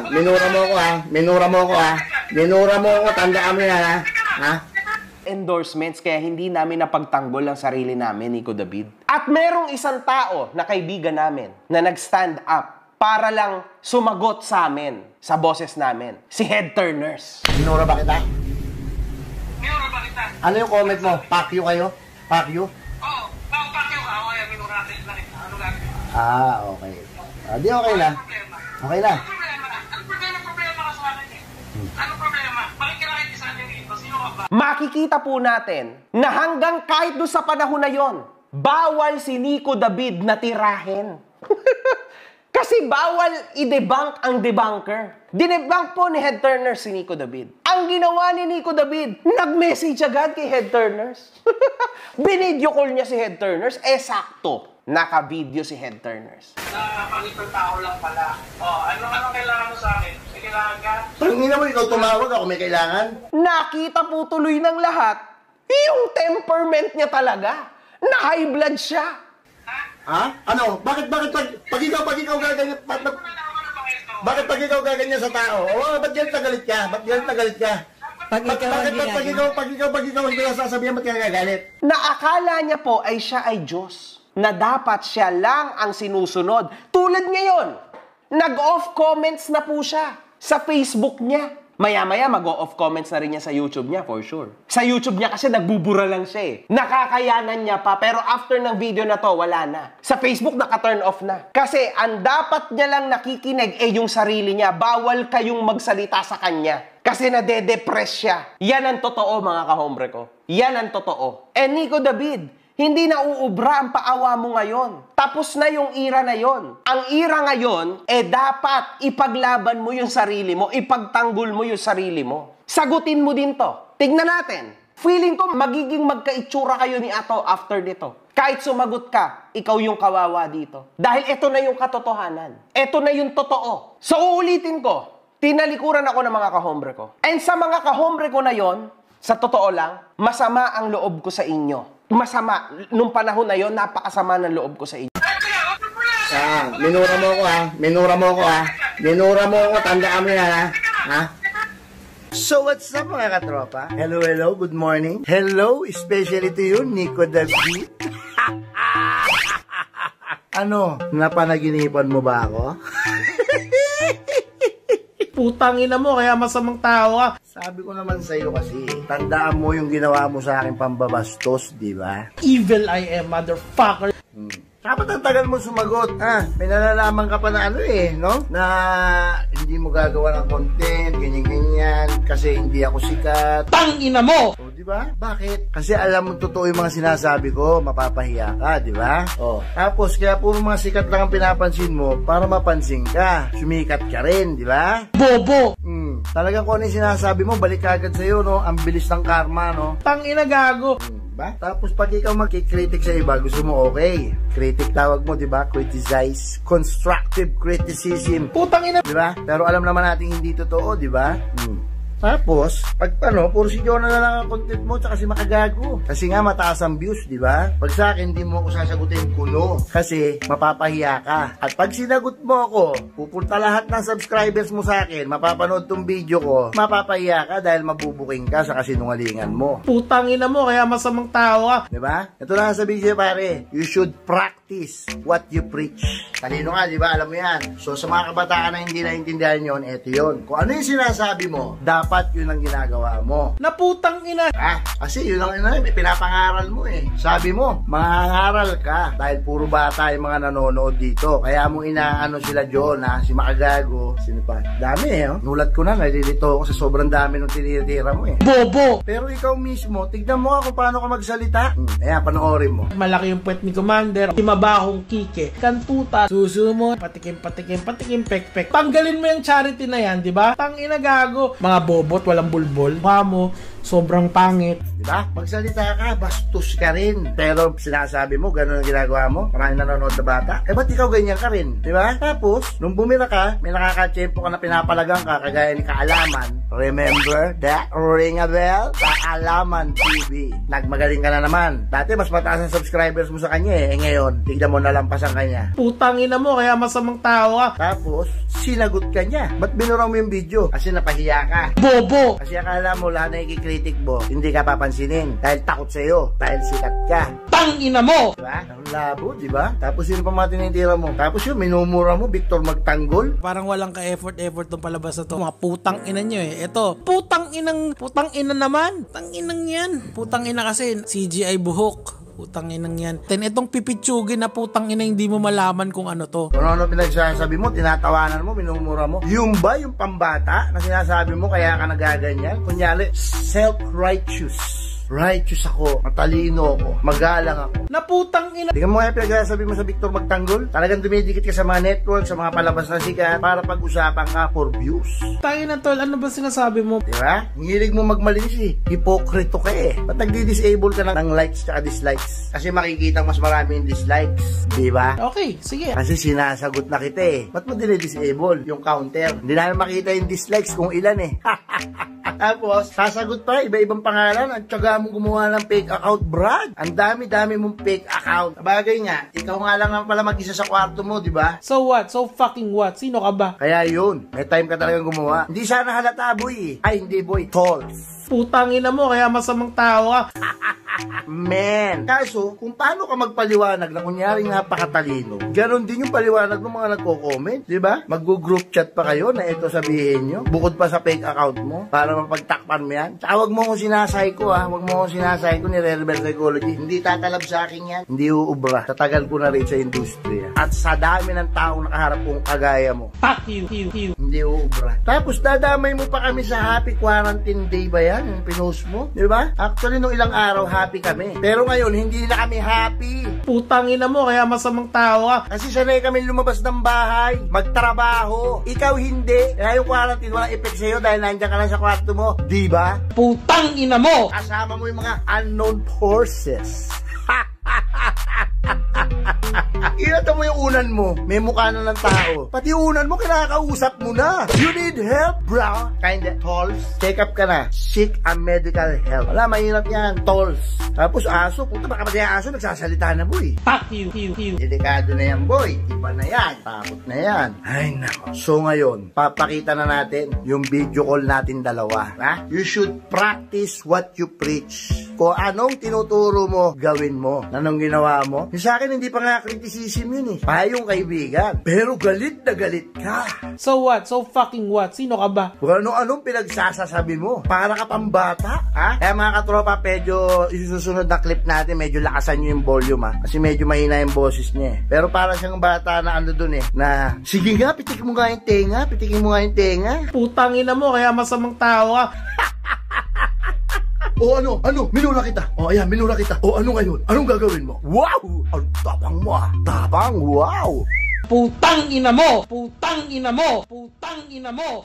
Minura mo ako ha. Minura mo ako ha. Minura mo ako, tandaan mo yan ha. Ha? Endorsements, kaya hindi namin napagtanggol ang sarili namin, Nico David. At merong isang tao na kaibigan namin na nag-stand up para lang sumagot sa amin, sa boses namin. Si Head Turners. Minura ba kita? Minura ba kita? Ano yung comment mo? Fuck you kayo? Fuck you? Oo. Fuck you ka. O kaya minura natin lang kita. Ano gagawin? Okay. Di okay na. Okay na. Ano problema ka sa akin eh? Ano problema? Bakit ka nakikisan yung dito? Sino ka ba? Makikita po natin na hanggang kahit doon sa panahon na yon, bawal si Nico David na tirahin. Kasi bawal i-debunk ang debunker. Dinebunk po ni Head Turners si Nico David. Ang ginawa ni Nico David, nag-message agad kay Head Turners. Binidyo call niya si Head Turners, sakto. Naka-video si Head Turners. Nakakalitong tao lang pala. Ano kailangan mo sa akin? May kailangan ka? Tangina mo, ikaw tumawag ako, may kailangan? Nakita po tuloy ng lahat, yung temperament niya talaga. Na high blood siya. Ha? Ano? Bakit pag ikaw gaganyan, bakit pag ikaw gaganyan sa tao? Ba't galit na galit ka? Ba't galit na galit ka? Pag ikaw hindi ka sasabihan, ba't ka gagalit? Naakala niya po ay siya ay Diyos. Na dapat siya lang ang sinusunod. Tulad ngayon, nag-off comments na po siya sa Facebook niya. Maya-maya mag-off comments na rin niya sa YouTube niya, for sure. Sa YouTube niya kasi nagbubura lang siya eh. Nakakayanan niya pa, pero after ng video na to, wala na. Sa Facebook, naka-turn off na. Kasi ang dapat niya lang nakikinig yung sarili niya. Bawal kayong magsalita sa kanya. Kasi nade-depress siya. Yan ang totoo, mga kahombre ko. Yan ang totoo. Nico David, hindi na uubra ang paawa mo ngayon. Tapos na yung ira na yon. Ang ira ngayon, dapat ipaglaban mo yung sarili mo, ipagtanggol mo yung sarili mo. Sagutin mo din to. Tignan natin. Feeling ko magiging magkaitsura kayo ni Ato after dito. Kahit sumagot ka, ikaw yung kawawa dito. Dahil ito na yung katotohanan. Ito na yung totoo. So uulitin ko, tinalikuran ako ng mga kahombre ko. And sa mga kahombre ko na yon, sa totoo lang, masama ang loob ko sa inyo. Masama. Nung panahon na yon, napakasama ng loob ko sa inyo. Minura mo ako ha. Minura mo ako ha. Minura mo ako, tandaan mo yan ha. So what's up mga katropa? Hello, good morning. Hello, especially to you, Nico David. Ano, napanaginipan mo ba ako? Putang ina mo, kaya masamang tao ka. Sabi ko naman sa'yo kasi, tandaan mo yung ginawa mo sa akin pambabastos, di ba? Evil I am, motherfucker. Dapat ang tagal mo sumagot. May nalalaman ka pa na no? Na hindi mo gagawa ng content, ganyan-ganyan, kasi hindi ako sikat. Tang ina mo! O, di ba? Bakit? Kasi alam mo totoo yung mga sinasabi ko, mapapahiya ka, di ba? Tapos, kaya puro mga sikat lang ang pinapansin mo para mapansin ka. Sumikat ka rin, di ba? Bobo! Talagang kung ano yung sinasabi mo, balik agad sa'yo, no? Ang bilis ng karma, no? Tang ina gago! Diba? Tapos pag ikaw magkikritik sa iba, gusto mo okay. Critic tawag mo, diba? Criticize. Constructive criticism. Putang ina. Diba? Pero alam naman natin hindi totoo, diba? Tapos, pag puro si Jonah na lang ang content mo, tsaka si Makagago. Kasi nga, mataas ang views, di ba? Pag sa akin, hindi mo ako sasagutin kuno. Kasi, mapapahiya ka. At pag sinagot mo ako, pupunta lahat ng subscribers mo sa akin, mapapanood tong video ko, mapapahiya ka dahil mabubuking ka sa kasinungalingan mo. Putang ina mo, kaya masamang tao ka. Di ba? Ito na sabihin siya, pare. You should practice what you preach. Kanino nga, di ba? Alam mo yan. So, sa mga kabataan na hindi naintindihan yon, eto yun. Kung ano yung sinasabi mo, dapat yun ang ginagawa mo. Naputang ina. Kasi yun ang pinapangaral mo eh. Sabi mo, mangangaral ka dahil puro bata yung mga nanonood dito. Kaya mo inaano sila Jonah, si Makagago, sino pa? Dami eh. Nulat ko na, nalilito ako sa sobrang dami ng tinitira mo eh. Bobo! Pero ikaw mismo, tignan mo kung paano ka magsalita. Ayan, panoorin mo. Malaki yung puwet ni Commander, mabahong kike, kantuta, susumo, patikim, pek. Tanggalin mo yung charity na yan, di ba? Tang ina gago. Mga bobot, walang bulbol. Mukha mo, sobrang pangit. Diba? Magsalita ka, bastos ka rin. Pero sinasabi mo, gano'n ang ginagawa mo. Maraming nanonood na bata. Ba't ikaw ganyan ka rin? Diba? Tapos, nung bumira ka, may nakakatsyempo ka na pinapalagang ka, kagaya ni Kaalaman. Remember that? Ring a bell? Kaalaman TV. Nagmagaling ka na naman. Dati, mas mataas ang subscribers mo sa kanya eh. Ngayon, tignan mo nalampasan kanya. Putang ina mo, kaya masamang tao ka. Tapos, sinagot ka niya. Ba't binura mo yung video? Kasi napahiya ka. Bobo! Kasi akala mo lahat na ikikritik mo, hindi ka papansinin. Dahil takot sa'yo. Dahil sikat ka. Tang ina mo! Diba? Ang labo, diba? Tapos yun pa mga tinitira mo. Tapos yun, minumura mo, Victor Magtanggol. Parang walang ka-effort tong palabas na to. Mga putang ina nyo eh. Ito, putang ina naman. Putang inang yan. Putang ina kasi, CGI buhok. Putang inang yan. Then itong pipitsugin na putang ina hindi mo malaman kung ano to. Kung ano pinagsasabi mo, tinatawanan mo, minumura mo. Yung ba yung pambata na sinasabi mo kaya ka nagaganyan? Kunyari, self-righteous. Righteous ako, matalino ako, magalang ako. Naputang ina. Tingnan mo nga pinagsasabi mo sa Victor Magtanggol. Talagang dumidikit ka sa mga network, sa mga palabas na sikat para pag-usapan ka for views. Tayo na tol, ano ba sinasabi mo? Diba? Ngilig mo magmalinis eh. Hipokrito ka eh. Ba't nagdi-disable ka ng likes at dislikes? Kasi makikita mas marami yung dislikes. Diba? Okay, sige. Kasi sinasagot na kita eh. Ba't mo dinidisable yung counter? Hindi namin makita yung dislikes kung ilan eh. Tapos, sasagot pa, iba-ibang pangalan. Ang tsaga mong gumawa ng fake account, Brad. Ang dami-dami mong fake account. Bagay nga, ikaw nga lang pala mag-isa sa kwarto mo, di ba? So what? So fucking what? Sino ka ba? Kaya yun, may time ka talagang gumawa. Hindi sana halata, boy. Ay, hindi, boy. False. Putang ina mo, kaya masamang tao ka. Man. Kaso, kung paano ka magpaliwanag na kunyari napakatalino, ganon din yung paliwanag ng mga nagko-comment, di ba? Mag-group chat pa kayo na ito sabihin nyo, bukod pa sa fake account mo, para mapagtakpan mo yan. Tsaka wag mo akong sinasay ko ha, wag mo akong sinasay ko ni Rebel Psychology. Hindi tatalab sa akin yan, hindi uubra. Tatagal ko na rin sa industriya. At sa dami ng taong nakaharap kong kagaya mo, Fuck you. hindi uubra. Tapos dadamay mo pa kami sa happy quarantine day ba yan? Yung pinost mo, di ba? Actually, nung ilang araw, happy kami. Pero ngayon, hindi na kami happy. Putang ina mo, kaya masamang tao ka. Kasi sanay kami lumabas ng bahay, magtrabaho. Ikaw hindi. Kaya yung quarantine, walang effect sa'yo dahil nandiyan ka lang sa kwarto mo. Di ba? Putang ina mo! Kasama mo yung mga unknown forces. Inata mo yung unan mo, may mukha na ng tao. Pati unan mo, kinakausap mo na. You need help, bro. Kinda, tolls. Check up ka na. Seek a medical help. Wala, mahirap yan. Tolls. Tapos aso, puta, baka pati aso, nagsasalita na, boy. Fuck you. Delikado na yan, boy. Iba na yan. Takot na yan. Ay, nako. So ngayon, papakita na natin yung video call natin dalawa. Ha? You should practice what you preach. Kung anong tinuturo mo, gawin mo. Anong ginawa mo? Yung sa akin, hindi pa nga criticism yun eh. Payong kaibigan. Pero galit na galit ka. So what? So fucking what? Sino ka ba? Kung anong pinagsasasabi mo. Para ka pang bata, ha? Kaya mga katropa, medyo isusunod na clip natin, medyo lakasan nyo yung volume, ha? Kasi medyo mahina yung boses niya eh. Pero para siyang bata na ano dun eh, na, sige nga, pitikin mo nga yung tenga, pitikin mo nga yung tenga. Putang ina mo, kaya masamang tao ka. O ano, minura kita. O ayan, minura kita. O ano ngayon? Anong gagawin mo? Wow! Ang tapang mo ah. Tapang, wow! Putang ina mo! Putang ina mo! Putang ina mo!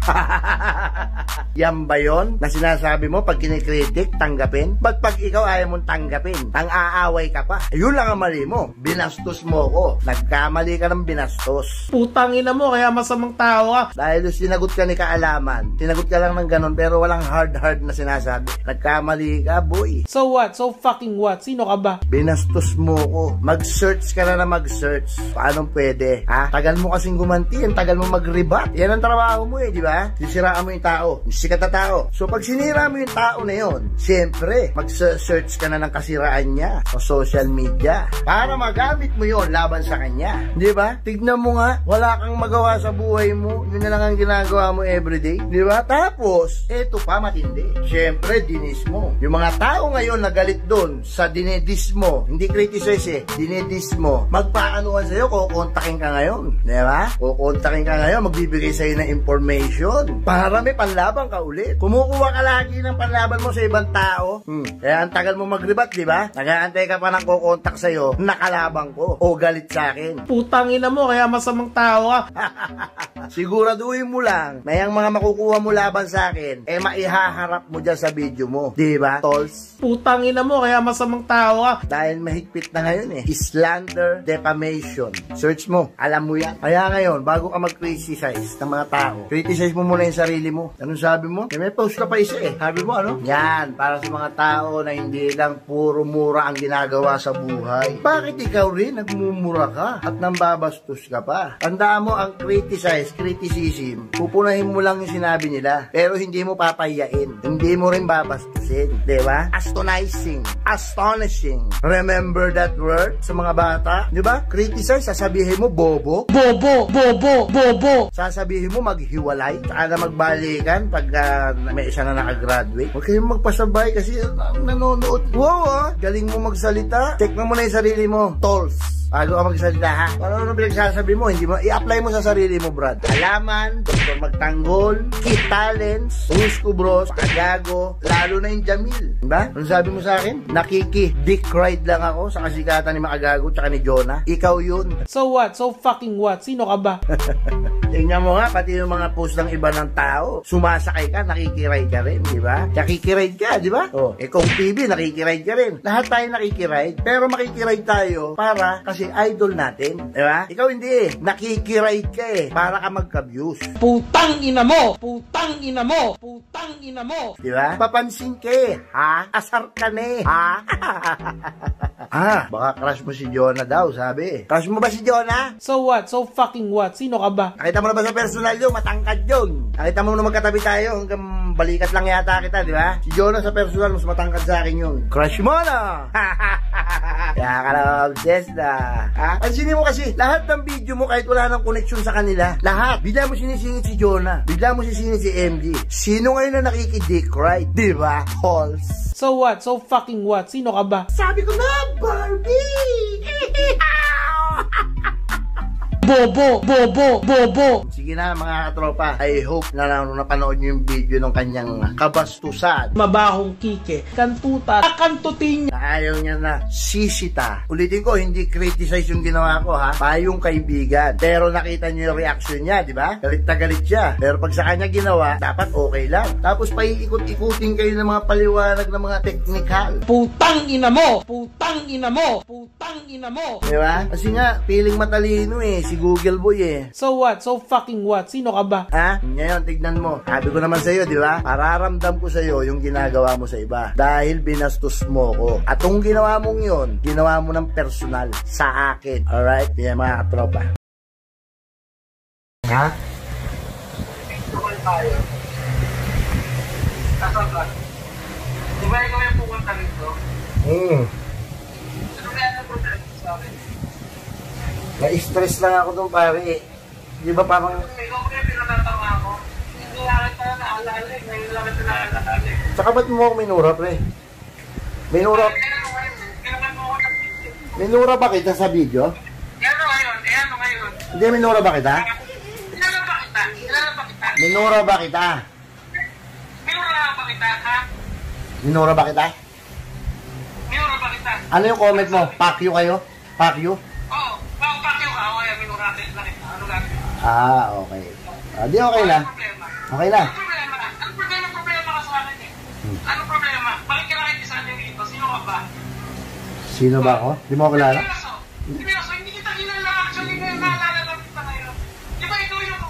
Yan ba yun? Na sinasabi mo pag kinikritik, tanggapin? Ba't pag ikaw ayaw mong tanggapin? Ang aaway ka pa. Yun lang ang mali mo. Binastos mo ko. Nagkamali ka ng binastos. Putang ina mo, kaya masamang tao ka. Dahil sinagot ka ni Kaalaman. Sinagot ka lang ng ganun pero walang hard na sinasabi. Nagkamali ka, boy. So what? So fucking what? Sino ka ba? Binastos mo ko. Mag-search ka na mag-search. Paano pwede? Ha? Tagal mo kasing gumanti. Ang tagal mo mag-rebat. Yan ang trabaho mo eh, di ba? Sisiraan mo yung tao. Sikat na tao. So pag sinira mo yung tao na yun, siyempre, mag-search ka na ng kasiraan niya sa social media para magamit mo yun laban sa kanya. Di ba? Tignan mo nga, wala kang magawa sa buhay mo. Yun na lang ang ginagawa mo everyday. Di ba? Tapos, eto pa matindi. Siyempre, dinis mo. Yung mga tao ngayon na galit doon sa dinidis mo, hindi criticize eh, dinidis mo, magpaanuhan sa'yo, kukontakin ka ngayon. Di ba? Kukontakin ka ngayon, magbibigay sa'yo ng information para may panlaban ka ulit. Kumukuha ka lagi ng panlaban mo sa ibang tao. Kaya ang tagal mo magribat, di ba? Nag-aantay ka pa ng kukontak sa'yo, nakalabang ko o galit sa akin. Putang ina mo, kaya masamang tao ka. Siguraduhin mo lang na yung mga makukuha mo laban sa akin, maihaharap mo dyan sa video mo. Di ba, Tols? Putang ina mo, kaya masamang tao ka. Dahil mahigpit na ngayon slander, defamation. Search mo, alam mo yan. Kaya ngayon, bago ka mag-criticize ng mga tao, criticize mo muna yung sarili mo. Anong sabi mo? May post ka pa isa Sabi mo ano? Yan, para sa mga tao na hindi lang puro mura ang ginagawa sa buhay. Bakit ikaw rin nagmumura ka at nambabastos ka pa? Tandaan mo ang criticism, pupunahin mo lang yung sinabi nila, pero hindi mo papayain. Hindi mo rin babastusin. Diba? Astonishing. Remember that word sa mga bata? Diba? Criticize, sasabihin mo bobo. Bobo. Sasabihin mo maghiwalay, saka na magbalikan pag may isa na nakagraduate. Huwag kayong magpasabay kasi nanonood. Wow, galing mo magsalita. Check mo muna yung sarili mo. Tols. Bago ka magsalita ha. Ano pinagsasabi mo? Hindi mo, i-apply mo sa sarili mo, Brad. Alaman, Dr. Magtanggol, Key Talents, Rusco Bros, Pagago, lalo na yung Jamil. Diba? Ano sabi mo sa akin? Dick ride lang ako sa kasikatan ni Makagago tsaka ni Jonah. Ikaw yun. So what? So fucking what? Sino ka ba? Tingnan mo nga, pati yung mga post ng iba ng tao, sumasakay ka, nakikiride ka rin, di ba? Nakikiride ka, di ba? Kung TV, nakikiride ka rin. Lahat tayo nakikiride, pero makikiride tayo para kasi idol natin, di ba? Ikaw hindi nakikiride ka para ka magka-views. Putang ina mo! Di ba? Papansin ka ha? Asar ka ha? Baka crush mo si Jonah daw, sabi. Crush mo ba si Jonah? So what? So fucking what? Sino ka ba? Nakita mo na ba sa personal yun? Matangkad yun. Nakita mo na magkatabi tayo hanggang balikat lang yata kita, di ba? Si Jonah sa personal, mas matangkad sa akin yun. Crush mo na! Kaya ka lang, obsessed na. Pansinin mo kasi, lahat ng video mo kahit wala nang connection sa kanila, lahat. Bigla mo sinisingit si Jonah. Bigla mo sinisingit si MG. Sino ngayon na nakikidick right? Di ba? Halls. So what? So fucking what? Sino ka ba? Sabi ko na, Barbie! Bobo. Sige na mga katropa, I hope na napanood nyo yung video ng kanyang kabastusan. Mabahong kike, kantuta, kantutin niya. Ayaw niya na sisita. Ulitin ko, hindi criticize yung ginawa ko ha, payong kaibigan. Pero nakita nyo yung reaction niya, di ba? Galit na galit siya. Pero pag sa kanya ginawa, dapat okay lang. Tapos paiikot-ikutin kayo ng mga paliwanag ng mga technical. Putang ina mo! Di ba? Kasi nga, feeling matalino si Google Boy So what? So fucking what? Sino ka ba? Ngayon, tignan mo. Sabi ko naman sa'yo, di ba? Pararamdam ko sa'yo yung ginagawa mo sa iba. Dahil binastos mo ko. At kung ginawa mong yun, ginawa mo ng personal sa akin. Alright? Yan mga katropa. Tukol tayo. Kasal ka. Di ba ikaw yung pupunta rito? Ano kaya ang problema sa akin? Na-stress lang ako dun pare. Di ba parang... Ikaw ko yung pinatatawa ko. Hindi lang kita naalala ngayon lang kita naalala Tsaka ba't mo ako minura pre? Minura ba kita sa video? Ano ngayon? Hindi, minura ba kita? Kilala ba kita? Minura ba kita? Ha? Minura ba kita? Minura ba kita? Ano yung comment mo? Fuck you kayo? Fuck you? Oo. Pakyo ka. O kaya minura lang kita. Ano gagawin? Okay. Di okay na. Okay na. Anong problema ka sa akin Anong problema? Bakit ka nakikisa niyo dito? Sino ka ba? Sino ba ako? Di mo ako kilala? Hindi kita kilala. Actually, naalala lang kita ngayon. Di ba ikaw yung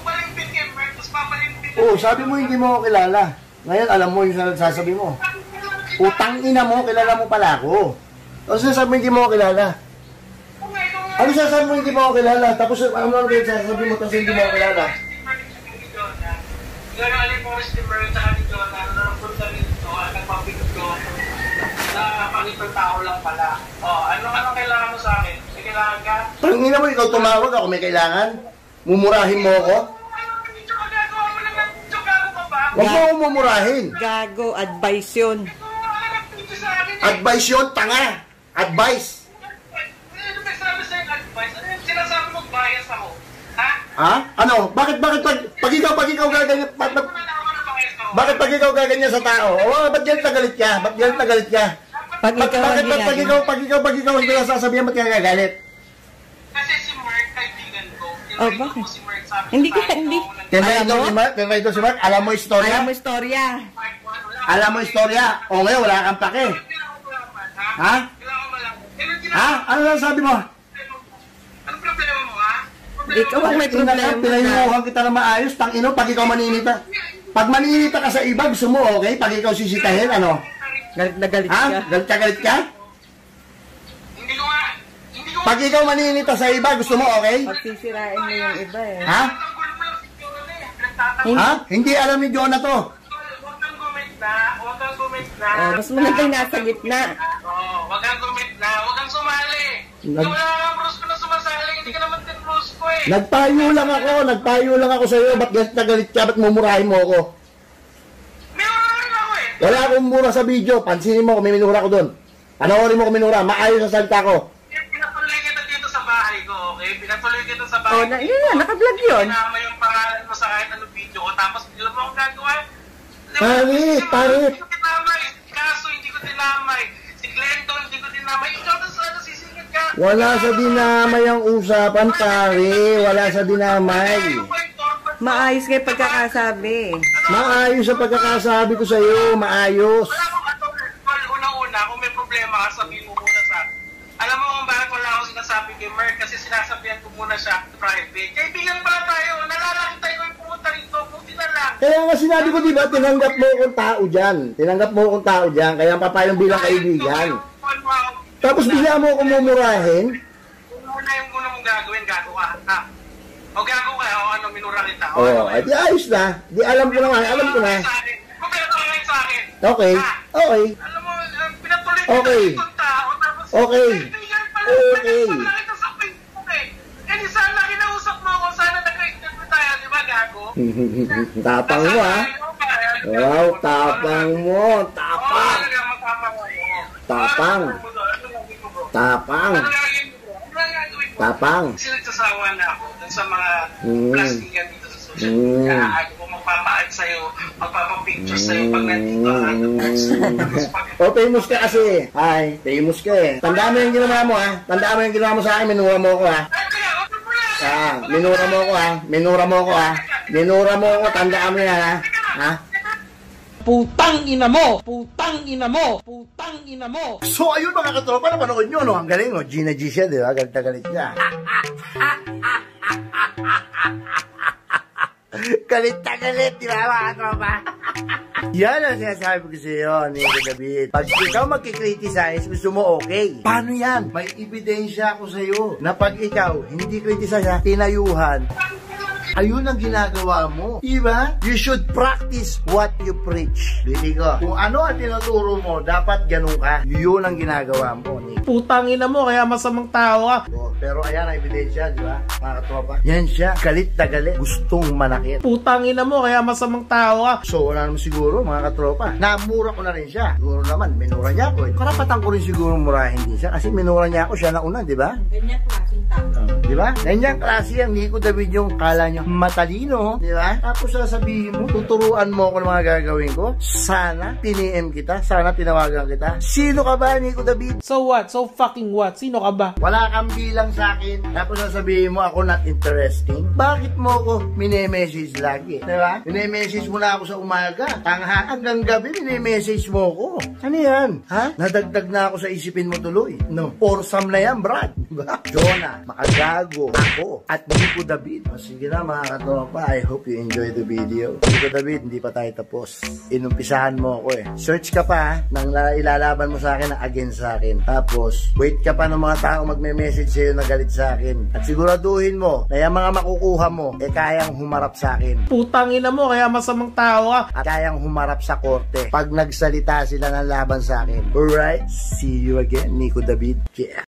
balimbit Ember, tapos papalimbit? Oo, sabi mo hindi mo ako kilala. Ngayon, alam mo yung sasabi mo. Utang ina mo, kilala mo pala ako. O sasabi mo hindi mo ako kilala? Ano sasabi mo hindi mo ako kilala? Tapos ano lang kayo sasabi mo tapos hindi mo ako kilala? Yung alimos ni Mer at ni Jonah, nakapunta rito, nagpapikot ko, na pangitong tao lang pala. Anong kailangan mo sa akin? May kailangan ka? Tangina mo, ikaw tumawag ako, may kailangan? Mumurahin mo ako? Huwag mo akong mumurahin. Gago, advice yun. Advice yun, tanga. Advice. Ano ba sabi sa'yo advice? Ano yung sinasabi mong bias ako? Ano? Bakit pag ikaw gaganyan, bakit pag ikaw gaganyan sa tao? Ba't galit na galit ka? Ba't galit na galit ka? Pag ikaw Pag ikaw hindi na sasabihan, ba't ka gagalit? Kasi si Mark, kaibigan ko. Oh, bakit? Si Mark sabi Hindi sa ka- akin, hindi. Tinraidor si Mark, tinraidor si Mark, alam mo istorya? Alam mo istorya. Alam mo istorya? O ngayon, wala kang pake. Ha? Ha? Ano lang sabi mo? Anong problema mo, ha? Ikaw ang may problema. Pinayuhan kita na maayos, tangino, pag ikaw maninita. Pag maninita ka sa iba, gusto mo, okay? Pag ikaw sisitahin, ano? Galit na galit Ha? ka. Galit ka? Hindi ko nga. Hindi ko Pag ikaw maninita sa iba, gusto mo, okay? Pagsisirain mo yung iba eh. Ha? nga. Ha? Hindi alam ni Jonah to. Huwag kang gumit na. Huwag kang gumit na. Oh, mas maganda yung nasa gitna. Oo, huwag kang gumit na. Huwag kang sumali. Nag- Wala nga bros ko na sumasali. Hindi ka naman din bros ko eh. Nagpayo lang ako sa iyo. Ba't galit ka? Ba't mumurahin mo ako? May oras rin ako eh. Wala akong mura sa video. Pansinin mo kung may minura ko doon. Panoorin mo kung minura. Maayos sa salita ko. Pinatuloy kita dito sa bahay ko, okay? Pinatuloy kita sa Oh, bahay ko. yun na, naka-vlog yun. Pinama yung pangalan mo sa kahit anong video ko. Tapos, alam mo akong gagawa? Pare. Hindi ko tinamay. Kaso, hindi ko tinamay. Si Glendon, hindi ko tinamay. Ikaw na sana sisingit ka. Wala sa dinamay ang usapan, pare. Wala sa dinamay. Maayos kayo pagkakasabi. Maayos sa pagkakasabi ko sa iyo. Maayos. Wala akong atong unang-una, kung may problema ka, sabihin mo muna sa akin. Alam mo kung bakit wala akong sinasabi kay Merck kasi sinasabihan ko muna siya private. Kaibigan pala tayo. Nalalaki tayo yung pumunta rito. Buti na lang. Kaya nga sinabi ko, di ba, tinanggap mo akong tao dyan. Tinanggap mo akong tao dyan. Kaya ang papayong bilang kaibigan. Tapos bigla mo akong mumurahin. Kung muna yung muna mong gagawin, gago ka. Ha? O gago ka, o ano, minura kita. O, Oo, ano, ay di ayos na. Di alam ko na nga, alam ko na. Kompleto ka ngayon sa akin. Okay, Ha? okay, Alam mo, pinatuloy Okay. kita itong tao. Tapos, Okay. kaibigan pala. Okay. Nag-usap lang kita sa Facebook eh. Eh di sana kinausap mo ako. Sana nag-interview tayo, di ba, gago? tapang mo ha. Wow, tapang mo. Tapang. Tapang. Tapang. Tapang. Kasi nagsasawa na ako dun sa mga Mm. plastikan dito sa social media. Ako ko magpapaad sa'yo, magpapapicture sa'yo pag nandito ka. Tapos pag O, famous ka kasi. Hi, famous ka eh. Tandaan mo yung ginawa mo ha. Tandaan mo yung ginawa mo sa akin. Minura mo ako ha. ay, kaya, okay mo yan. Minura mo ako ha. Minura mo ako ha. Minura mo ako. Tandaan mo yan ha. Ha? Putang ina mo! Putang ina mo! Putang ina mo! So ayun mga katropa, napanood nyo, no? Ang galing, no? Gina G siya, di ba? Galit na galit siya. Galit na galit, di ba mga katropa? Yan ang sinasabi ko sa iyo, Nico David. Pag ikaw magkikriticize, gusto mo okay. Paano yan? May ebidensya ako sa iyo na pag ikaw hindi criticize, tinayuhan, ayun ang ginagawa mo. Diba? You should practice what you preach. Dili ko. Kung ano ang tinuturo mo, dapat ganun ka. Yun ang ginagawa mo, Nick. Putang ina mo, kaya masamang tao ka. Oh, pero ayan ang ebidensya, di ba? Mga katropa. Yan siya. Galit na galit. Gustong manakit. Putang ina mo, kaya masamang tao ka. So, wala naman siguro, mga katropa. Namura ko na rin siya. Siguro naman, minura niya ako. Karapatan ko rin siguro murahin din siya. Kasi minura niya ako siya na una, di ba? Ganyan klaseng tao. Di ba? Ganyan klase ang Nico David yung kala niya matalino, di ba? Tapos sasabihin mo, tuturuan mo ako ng mga gagawin ko. Sana piniem kita, sana tinawagan kita. Sino ka ba, Nico David? So what? So fucking what? Sino ka ba? Wala kang bilang sa akin. Tapos sasabihin mo ako not interesting. Bakit mo ako mini-message lagi? Di ba? Mini-message mo na ako sa umaga. Tangha hanggang gabi, mini-message mo ako. Ano yan? Ha? Nadagdag na ako sa isipin mo tuloy. No. Orsam na yan, Brad. Diba? Jonah, Makagago, ako, at Nico David. O, sige na mga katropa, I hope you enjoy the video. Nico David, hindi pa tayo tapos. Inumpisahan mo ako eh. Search ka pa nang ilalaban mo sa akin na against sa akin. Tapos, wait ka pa ng mga tao magme-message sa'yo na galit sa akin. At siguraduhin mo na yung mga makukuha mo, kayang humarap sa akin. Putang ina mo, kaya masamang tao ka. At kayang humarap sa korte pag nagsalita sila ng laban sa akin. Alright, see you again, Nico David. Yeah.